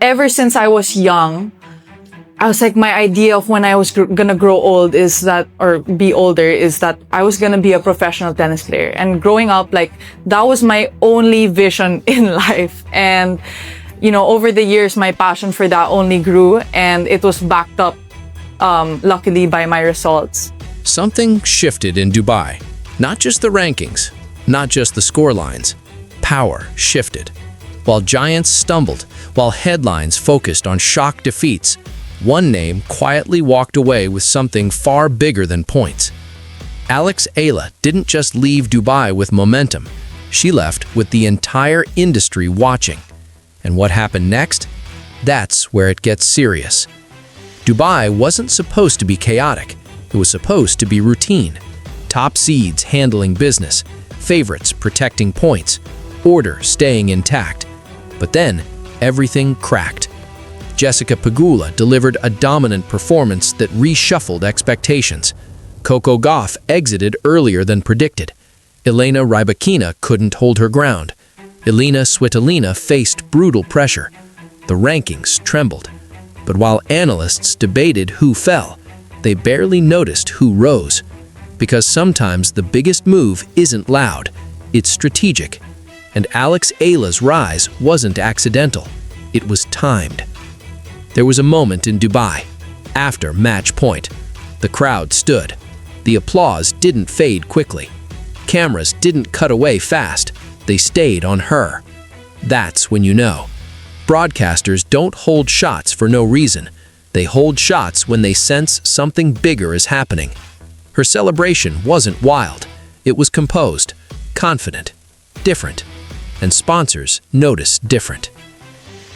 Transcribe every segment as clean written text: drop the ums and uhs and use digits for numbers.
ever since I was young, I was like, my idea of when I was gonna grow old is that, or be older, is that I was gonna be a professional tennis player. And growing up, like, that was my only vision in life. And, you know, over the years, my passion for that only grew, and it was backed up, luckily, by my results. Something shifted in Dubai. Not just the rankings, not just the scorelines. Power shifted. While giants stumbled, while headlines focused on shock defeats, one name quietly walked away with something far bigger than points. Eala didn't just leave Dubai with momentum. She left with the entire industry watching. And what happened next? That's where it gets serious. Dubai wasn't supposed to be chaotic. It was supposed to be routine. Top seeds handling business, favorites protecting points, order staying intact. But then, everything cracked. Jessica Pegula delivered a dominant performance that reshuffled expectations. Coco Gauff exited earlier than predicted. Elena Rybakina couldn't hold her ground. Elina Svitolina faced brutal pressure. The rankings trembled. But while analysts debated who fell, they barely noticed who rose. Because sometimes the biggest move isn't loud, it's strategic. And Eala's rise wasn't accidental. It was timed. There was a moment in Dubai. After match point, the crowd stood. The applause didn't fade quickly. Cameras didn't cut away fast. They stayed on her. That's when you know. Broadcasters don't hold shots for no reason. They hold shots when they sense something bigger is happening. Her celebration wasn't wild. It was composed, confident, different. And sponsors notice different.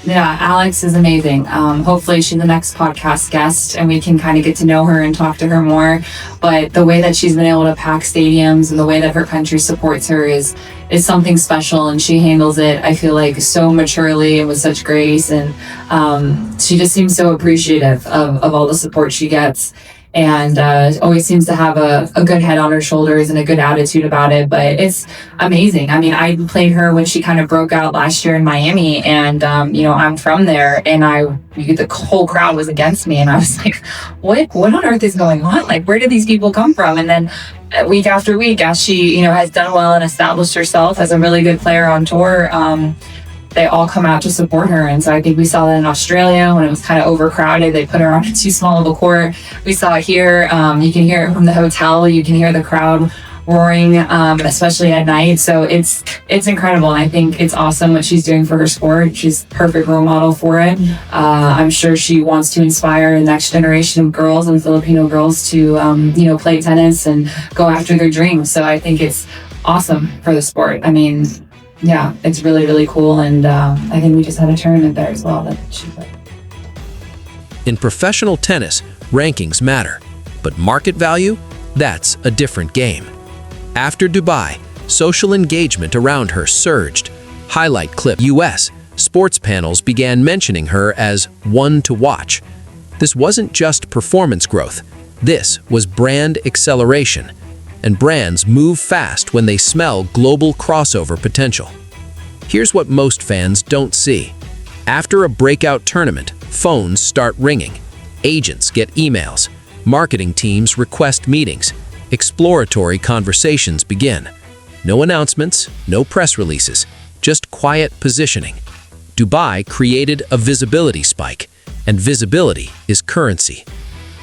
Yeah, Alex is amazing. Hopefully she's the next podcast guest and we can kind of get to know her and talk to her more. But the way that she's been able to pack stadiums and the way that her country supports her is something special, and she handles it, I feel like, so maturely and with such grace. And she just seems so appreciative of all the support she gets. And always seems to have a good head on her shoulders and a good attitude about it. But it's amazing. I mean, I played her when she kind of broke out last year in Miami, and you know, I'm from there, and the whole crowd was against me, and I was like, what on earth is going on? Like, where did these people come from? And then week after week, as she, you know, has done well and established herself as a really good player on tour, they all come out to support her. And so I think we saw that in Australia when it was kind of overcrowded. They put her on too small of a court. We saw it here. You can hear it from the hotel. You can hear the crowd roaring, especially at night. So it's incredible. And I think it's awesome what she's doing for her sport. She's a perfect role model for it. I'm sure she wants to inspire the next generation of girls and Filipino girls to, you know, play tennis and go after their dreams. So I think it's awesome for the sport. I mean, yeah, it's really, really cool. And I think we just had a tournament there as well that she played. In professional tennis, rankings matter. But market value? That's a different game. After Dubai, social engagement around her surged. Highlight clip US sports panels began mentioning her as one to watch. This wasn't just performance growth. This was brand acceleration. And brands move fast when they smell global crossover potential. Here's what most fans don't see. After a breakout tournament, phones start ringing. Agents get emails. Marketing teams request meetings. Exploratory conversations begin. No announcements, no press releases, just quiet positioning. Dubai created a visibility spike, and visibility is currency.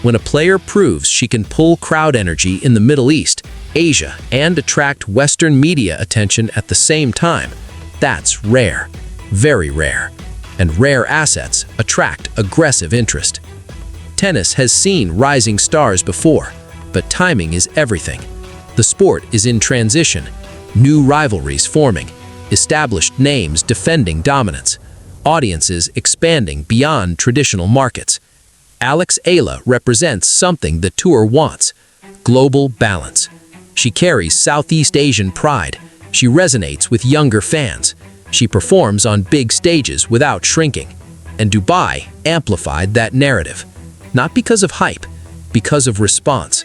When a player proves she can pull crowd energy in the Middle East, Asia, and attract Western media attention at the same time, that's rare, very rare. And rare assets attract aggressive interest. Tennis has seen rising stars before, but timing is everything. The sport is in transition, new rivalries forming, established names defending dominance, audiences expanding beyond traditional markets. Eala represents something the tour wants: global balance. She carries Southeast Asian pride. She resonates with younger fans. She performs on big stages without shrinking. And Dubai amplified that narrative. Not because of hype, because of response.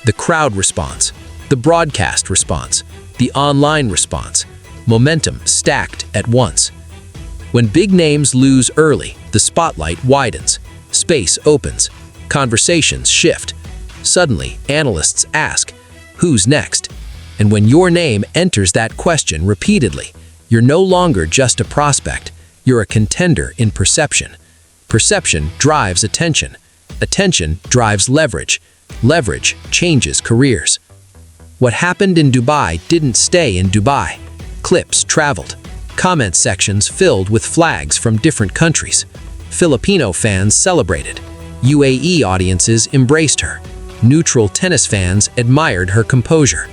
The crowd response, the broadcast response, the online response. Momentum stacked at once. When big names lose early, the spotlight widens, space opens, conversations shift. Suddenly, analysts ask, who's next? And when your name enters that question repeatedly, you're no longer just a prospect, you're a contender in perception. Perception drives attention. Attention drives leverage. Leverage changes careers. What happened in Dubai didn't stay in Dubai. Clips traveled. Comment sections filled with flags from different countries. Filipino fans celebrated. UAE audiences embraced her. Neutral tennis fans admired her composure.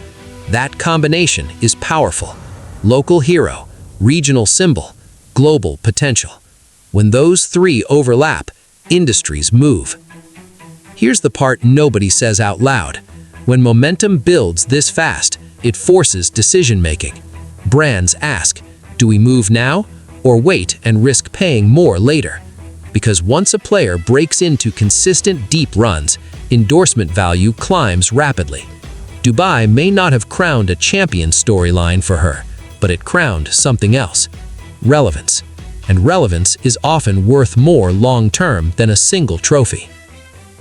That combination is powerful. Local hero, regional symbol, global potential. When those three overlap, industries move. Here's the part nobody says out loud. When momentum builds this fast, it forces decision-making. Brands ask, do we move now or wait and risk paying more later? Because once a player breaks into consistent deep runs, endorsement value climbs rapidly. Dubai may not have crowned a champion storyline for her, but it crowned something else: relevance. And relevance is often worth more long-term than a single trophy.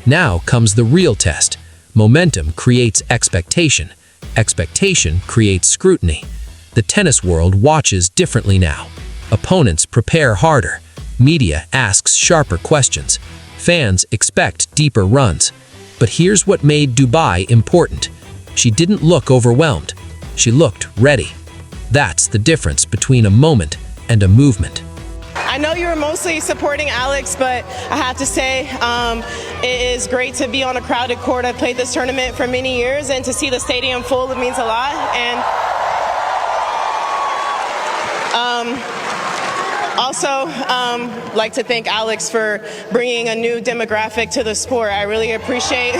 Now comes the real test. Momentum creates expectation. Expectation creates scrutiny. The tennis world watches differently now. Opponents prepare harder. Media asks sharper questions. Fans expect deeper runs. But here's what made Dubai important. She didn't look overwhelmed. She looked ready. That's the difference between a moment and a movement. I know you were mostly supporting Alex, but I have to say it is great to be on a crowded court. I've played this tournament for many years, and to see the stadium full, it means a lot. And also, like to thank Alex for bringing a new demographic to the sport. I really appreciate.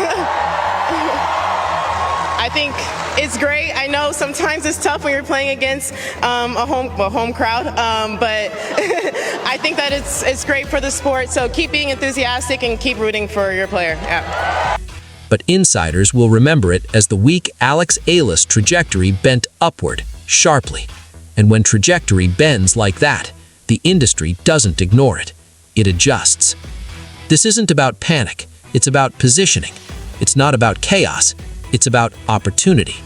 I think it's great. I know sometimes it's tough when you're playing against a home crowd, but I think that it's great for the sport. So keep being enthusiastic and keep rooting for your player. Yeah. But insiders will remember it as the week Alex Eala's trajectory bent upward, sharply. And when trajectory bends like that, the industry doesn't ignore it. It adjusts. This isn't about panic. It's about positioning. It's not about chaos. It's about opportunity.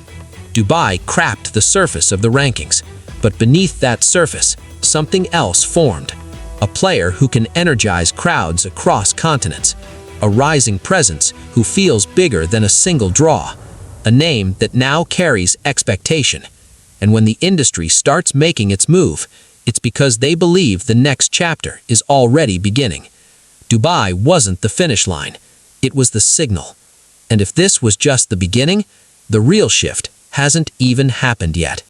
Dubai cracked the surface of the rankings, but beneath that surface, something else formed. A player who can energize crowds across continents. A rising presence who feels bigger than a single draw. A name that now carries expectation. And when the industry starts making its move, it's because they believe the next chapter is already beginning. Dubai wasn't the finish line. It was the signal. And if this was just the beginning, the real shift hasn't even happened yet.